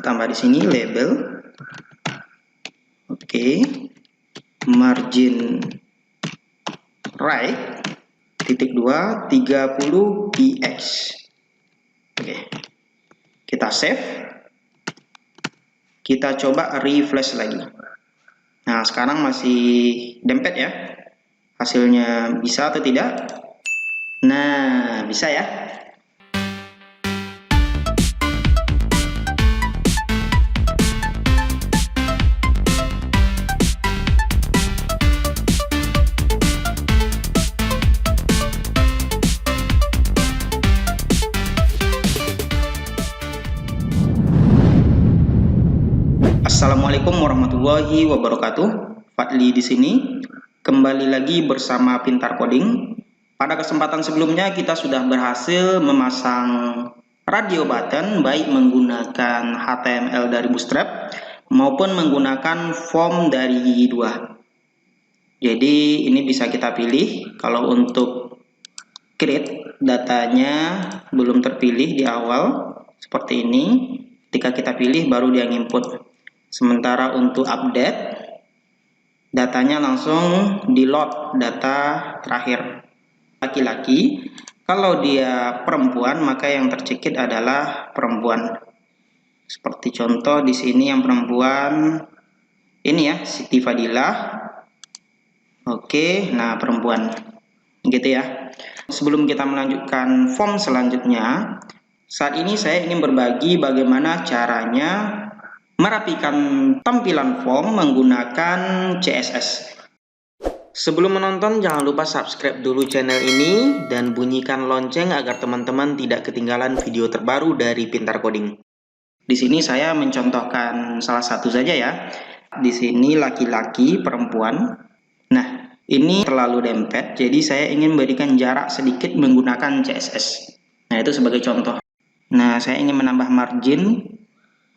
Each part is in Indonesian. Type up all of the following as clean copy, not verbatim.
tambah di sini label. Oke. Margin right titik 2 30 px. Oke. Kita save. Kita coba refresh lagi. Nah, sekarang masih dempet ya. Hasilnya bisa atau tidak? Nah, bisa ya. Assalamualaikum warahmatullahi wabarakatuh. Fadli di sini. Kembali lagi bersama Pintar Coding. Pada kesempatan sebelumnya kita sudah berhasil memasang radio button baik menggunakan HTML dari Bootstrap maupun menggunakan form dari Gigi 2. Jadi ini bisa kita pilih. Kalau untuk create datanya belum terpilih di awal seperti ini. Ketika kita pilih baru dia nginput. Sementara untuk update, datanya langsung di load data terakhir. Laki-laki, kalau dia perempuan maka yang tercekit adalah perempuan. Seperti contoh di sini yang perempuan ini ya, Siti Fadilah. Oke, nah perempuan. Gitu ya. Sebelum kita melanjutkan form selanjutnya, saat ini saya ingin berbagi bagaimana caranya merapikan tampilan form menggunakan CSS. Sebelum menonton, jangan lupa subscribe dulu channel ini dan bunyikan lonceng agar teman-teman tidak ketinggalan video terbaru dari Pintar Coding. Di sini saya mencontohkan salah satu saja ya. Di sini laki-laki, perempuan. Nah, ini terlalu dempet, jadi saya ingin berikan jarak sedikit menggunakan CSS. Nah, itu sebagai contoh. Nah, saya ingin menambah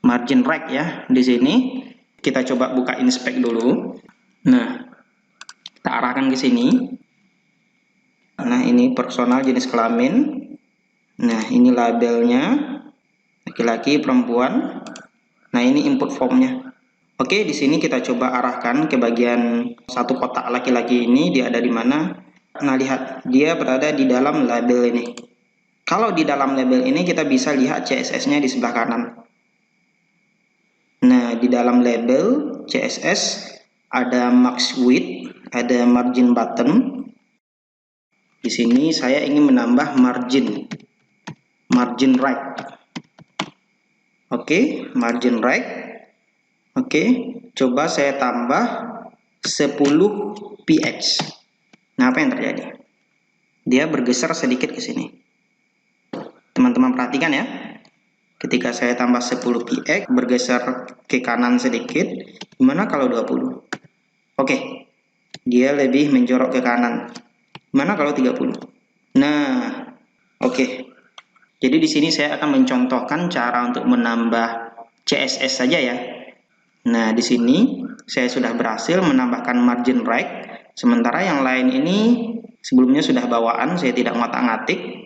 margin right ya. Di sini kita coba buka inspect dulu. Nah, kita arahkan ke sini. Nah, ini personal jenis kelamin. Nah, ini labelnya laki-laki, perempuan. Nah, ini input formnya. Oke, di sini kita coba arahkan ke bagian satu kotak laki-laki ini. Dia ada di mana? Nah, lihat, dia berada di dalam label ini. Kalau di dalam label ini kita bisa lihat CSS-nya di sebelah kanan. Nah, di dalam label CSS ada max width, ada margin button. Di sini saya ingin menambah margin right. Oke, margin right. Oke, coba saya tambah 10 px. Nah, apa yang terjadi? Dia bergeser sedikit ke sini. Teman-teman perhatikan ya. Ketika saya tambah 10 px, bergeser ke kanan sedikit. Gimana kalau 20? Oke, dia lebih menjorok ke kanan. Gimana kalau 30? Nah, oke. Jadi di sini saya akan mencontohkan cara untuk menambah CSS saja ya. Nah, di sini saya sudah berhasil menambahkan margin right. Sementara yang lain ini sebelumnya sudah bawaan, saya tidak ngotak-ngatik.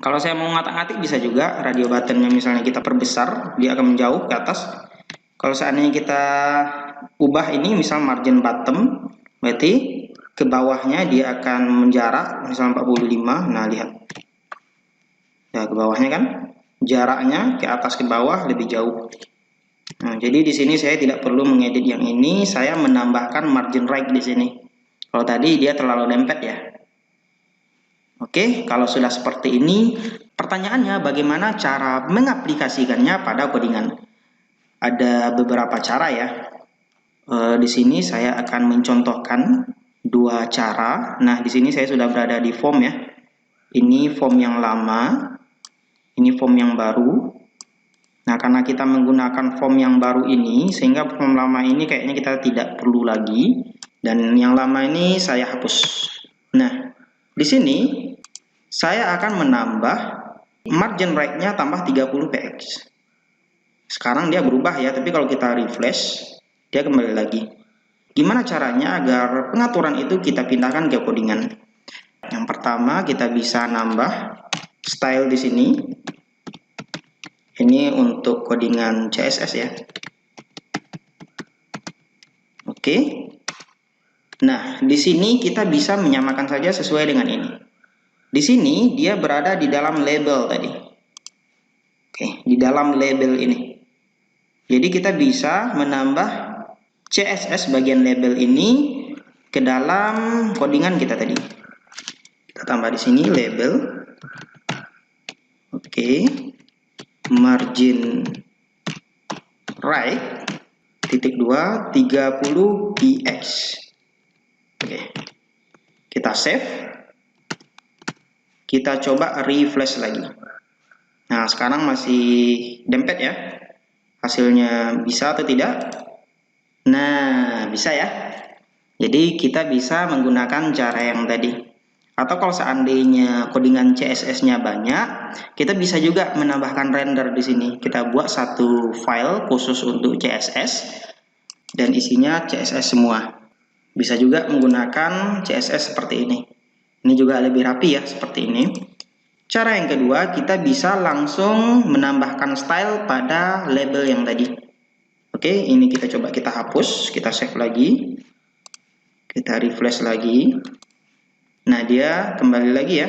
Kalau saya mau ngotak-ngatik bisa juga, radio buttonnya misalnya kita perbesar, dia akan menjauh ke atas. Kalau seandainya kita ubah ini, misal margin bottom, berarti ke bawahnya dia akan menjarak, misalnya 45. Nah, lihat. Ya, ke bawahnya kan, jaraknya ke atas ke bawah lebih jauh. Nah, jadi di sini saya tidak perlu mengedit yang ini, saya menambahkan margin right di sini. Kalau tadi dia terlalu dempet ya. Oke, kalau sudah seperti ini, pertanyaannya bagaimana cara mengaplikasikannya pada codingan? Ada beberapa cara ya. Di sini saya akan mencontohkan dua cara. Nah, di sini saya sudah berada di form ya. Ini form yang lama, ini form yang baru. Nah, karena kita menggunakan form yang baru ini, sehingga form lama ini kayaknya kita tidak perlu lagi. Dan yang lama ini saya hapus. Nah, di sini saya akan menambah margin right-nya tambah 30 px. Sekarang dia berubah ya, tapi kalau kita refresh, dia kembali lagi. Gimana caranya agar pengaturan itu kita pindahkan ke codingan? Yang pertama, kita bisa nambah style di sini. Ini untuk codingan CSS ya. Oke. Nah, di sini kita bisa menyamakan saja sesuai dengan ini. Di sini dia berada di dalam label tadi. Oke, di dalam label ini. Jadi kita bisa menambah CSS bagian label ini ke dalam codingan kita tadi. Kita tambah di sini label. Oke. Margin right titik 2 30 px. Oke. Kita save. Kita coba refresh lagi. Nah, sekarang masih dempet ya. Hasilnya bisa atau tidak? Nah, bisa ya. Jadi kita bisa menggunakan cara yang tadi. Atau kalau seandainya codingan CSS-nya banyak, kita bisa juga menambahkan render di sini. Kita buat satu file khusus untuk CSS dan isinya CSS semua. Bisa juga menggunakan CSS seperti ini. Ini juga lebih rapi ya, seperti ini. Cara yang kedua, kita bisa langsung menambahkan style pada label yang tadi. Oke, ini kita coba kita hapus, kita save lagi. Kita refresh lagi. Nah, dia kembali lagi ya.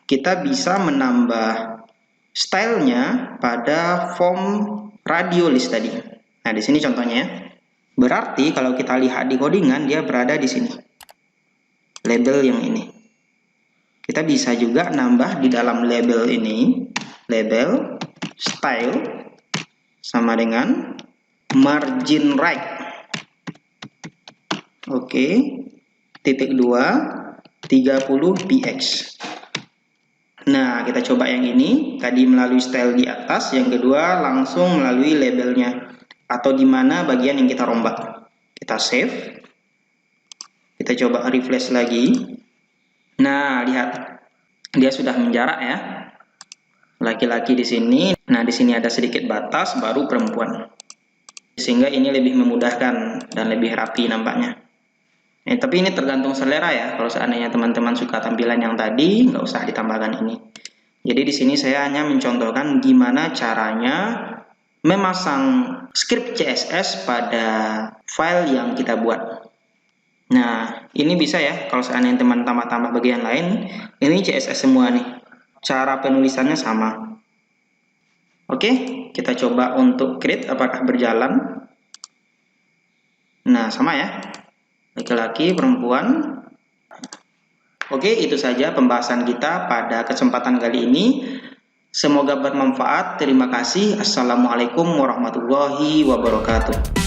Kita bisa menambah stylenya pada form radio list tadi. Nah, di sini contohnya ya. Berarti kalau kita lihat di codingan, dia berada di sini. Label yang ini. Kita bisa juga nambah di dalam label ini, label style sama dengan margin right. Oke, titik 2 30 px. Nah, kita coba yang ini. Tadi melalui style di atas, yang kedua langsung melalui labelnya atau di mana bagian yang kita rombak. Kita save. Kita coba refresh lagi. Nah, lihat. Dia sudah menjarak ya. Laki-laki di sini. Nah, di sini ada sedikit batas baru perempuan. Sehingga ini lebih memudahkan dan lebih rapi nampaknya. Tapi ini tergantung selera ya. Kalau seandainya teman-teman suka tampilan yang tadi, nggak usah ditambahkan ini. Jadi di sini saya hanya mencontohkan gimana caranya memasang script CSS pada file yang kita buat. Nah, ini bisa ya, kalau seandainya teman tambah-tambah bagian lain, ini CSS semua nih. Cara penulisannya sama. Oke, kita coba untuk create apakah berjalan. Nah, sama ya. Laki-laki, perempuan. Oke, itu saja pembahasan kita pada kesempatan kali ini. Semoga bermanfaat. Terima kasih. Assalamualaikum warahmatullahi wabarakatuh.